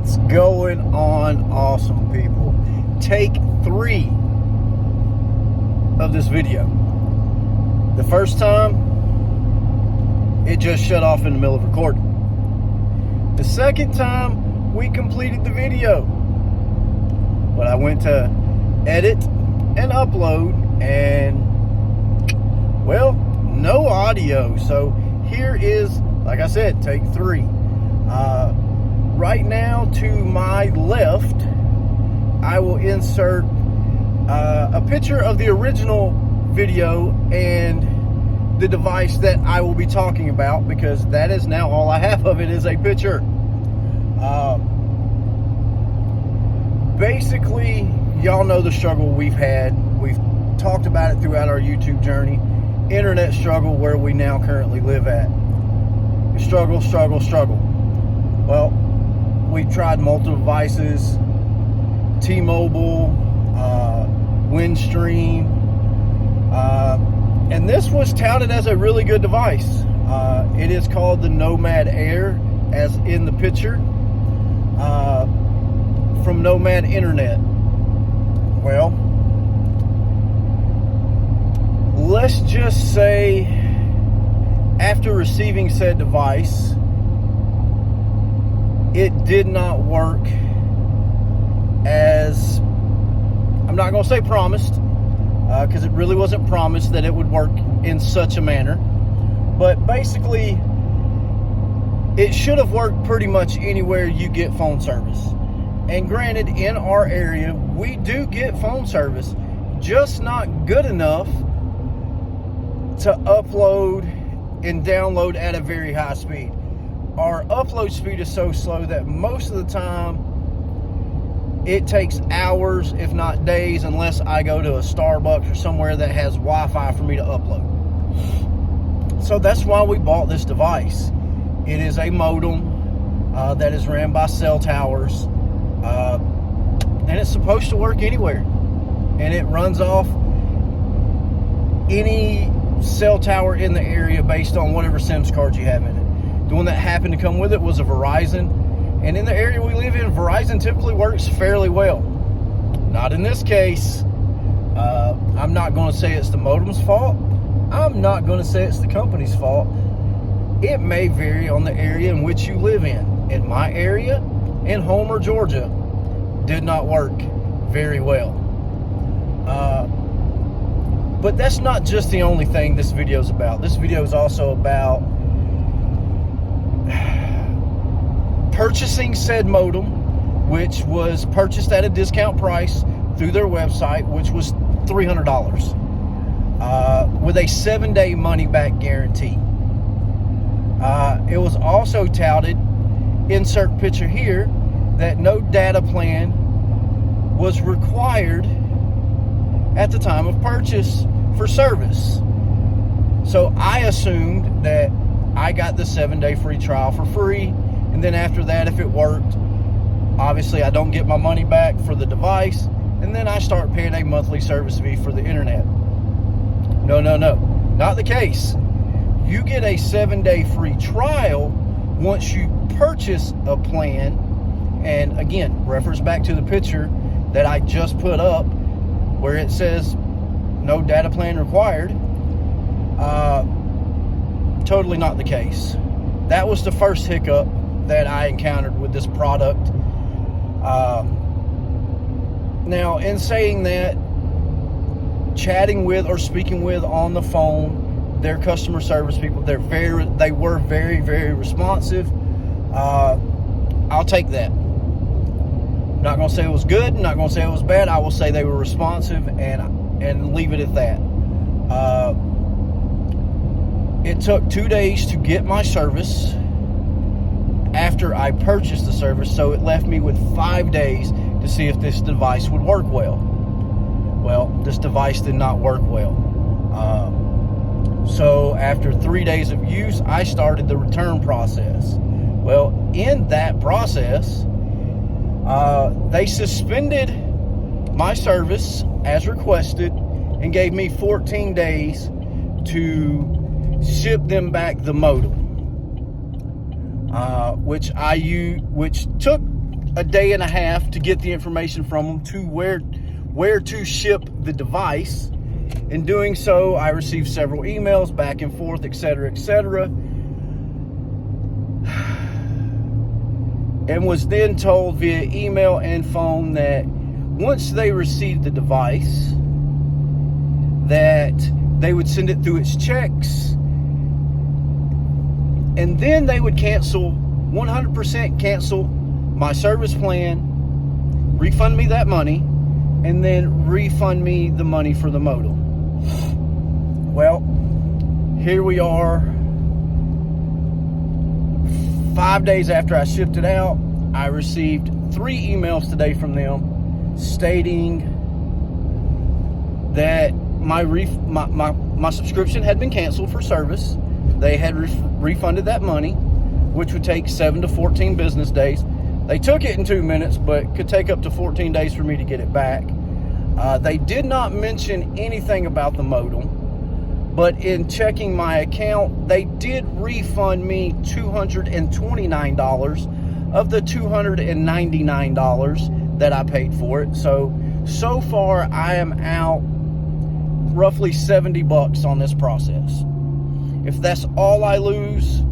What's going on, awesome people? Take 3 of this video. The first time, it just shut off in the middle of recording. The second time, we completed the video. But I went to edit and upload, and, well, no audio. So here is, like I said, take 3. Right now, to my left, I will insert a picture of the original video and the device that I will be talking about, because that is now all I have of it is a picture. Basically, y'all know the struggle we've had. We've talked about it throughout our YouTube journey. Internet struggle where we now currently live at. Struggle. Well, we've tried multiple devices, T-Mobile, Windstream, and this was touted as a really good device. It is called the Nomad Air, as in the picture, from Nomad Internet. Well, let's just say, after receiving said device, it did not work as, I'm not going to say promised, because it really wasn't promised that it would work in such a manner. But basically, it should have worked pretty much anywhere you get phone service. And granted, in our area, we do get phone service, just not good enough to upload and download at a very high speed. Our upload speed is so slow that most of the time it takes hours, if not days, unless I go to a Starbucks or somewhere that has Wi-Fi for me to upload. So that's why we bought this device. It is a modem that is ran by cell towers, and it's supposed to work anywhere. And it runs off any cell tower in the area based on whatever SIMs card you have in it. The one that happened to come with it was a Verizon, and in the area we live in, Verizon typically works fairly well. Not in this case. I'm not going to say it's the modem's fault. I'm not going to say it's the company's fault. It may vary on the area in which you live in. In my area, in Homer, Georgia, did not work very well. But that's not just the only thing this video is about. This video is also about purchasing said modem, which was purchased at a discount price through their website, which was $300, with a 7-day money-back guarantee. It was also touted, insert picture here, that no data plan was required at the time of purchase for service. So I assumed that I got the 7-day free trial for free, and then after that, if it worked, obviously I don't get my money back for the device, and then I start paying a monthly service fee for the internet. No, not the case. You get a 7-day free trial once you purchase a plan, and again, reference back to the picture that I just put up where it says no data plan required. Totally not the case. That was the first hiccup that I encountered with this product. Now, in saying that, chatting with or speaking with on the phone, their customer service people, they were very, very responsive. I'll take that. I'm not going to say it was good, I'm not going to say it was bad. I will say they were responsive, and leave it at that. It took 2 days to get my service after I purchased the service, so it left me with 5 days to see if this device would work well. Well, this device did not work well. So after 3 days of use, I started the return process. Well, in that process, they suspended my service as requested and gave me 14 days to ship them back the modem, which took a day and a half to get the information from them to where to ship the device. In doing so, I received several emails back and forth, etc., etc., and was then told via email and phone that once they received the device, that they would send it through its checks, and then they would 100% cancel my service plan, refund me that money, and then refund me the money for the modem. Well, here we are. 5 days after I shipped it out, I received 3 emails today from them stating that my subscription had been canceled for service. They had refunded that money, which would take 7 to 14 business days. They took it in 2 minutes, but could take up to 14 days for me to get it back. They did not mention anything about the modem, but in checking my account, they did refund me $229 of the $299 that I paid for it. So far I am out roughly $70 on this process. If that's all I lose,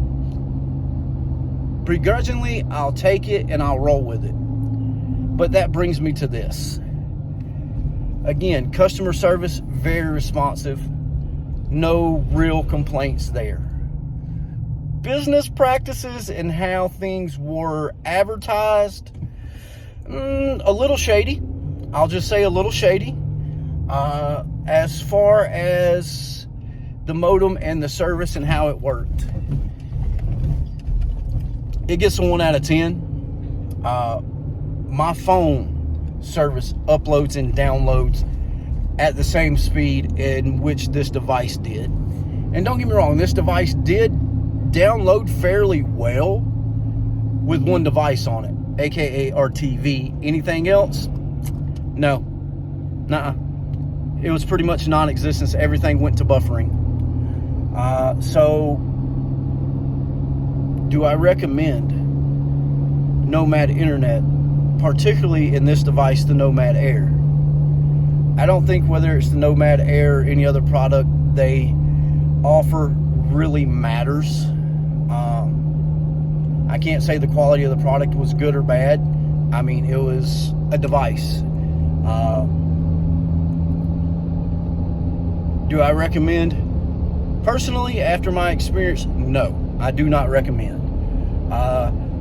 begrudgingly, I'll take it and I'll roll with it. But that brings me to this. Again, customer service, very responsive. No real complaints there. Business practices and how things were advertised, a little shady. I'll just say a little shady. As far as the modem and the service and how it worked, it gets a 1 out of 10. My phone service uploads and downloads at the same speed in which this device did. And don't get me wrong, this device did download fairly well with one device on it, aka our TV. Anything else? No. Nuh-uh. It was pretty much non-existent. Everything went to buffering. So, do I recommend Nomad Internet, particularly in this device, the Nomad Air? I don't think whether it's the Nomad Air or any other product they offer really matters. I can't say the quality of the product was good or bad. I mean, it was a device. Do I recommend? Personally, after my experience, no, I do not recommend.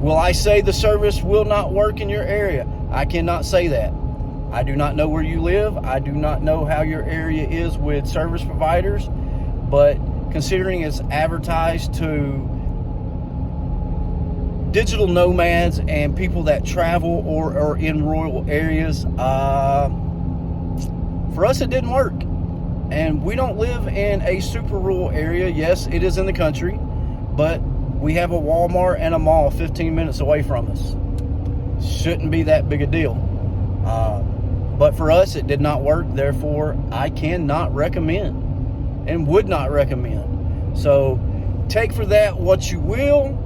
Will I say the service will not work in your area? I cannot say that. I do not know where you live. I do not know how your area is with service providers, but considering it's advertised to digital nomads and people that travel or are in rural areas, for us it didn't work. And we don't live in a super rural area. Yes, it is in the country, but we have a Walmart and a mall 15 minutes away from us. Shouldn't be that big a deal. But for us, it did not work. Therefore, I cannot recommend and would not recommend. So take for that what you will.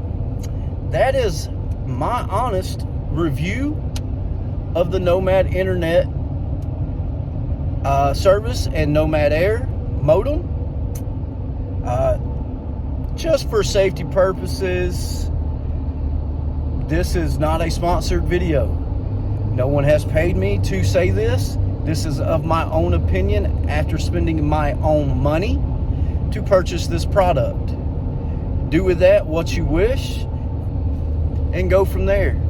That is my honest review of the Nomad Internet service and Nomad Air modem. Just for safety purposes, this is not a sponsored video. No one has paid me to say this. This is of my own opinion after spending my own money to purchase this product. Do with that what you wish and go from there.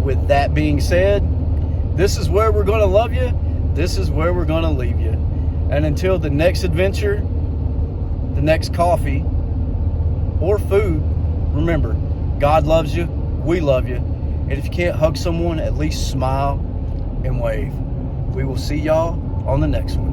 With that being said, this is where we're going to love you. This is where we're going to leave you. And until the next adventure, the next coffee or food, remember, God loves you. We love you. And if you can't hug someone, at least smile and wave. We will see y'all on the next one.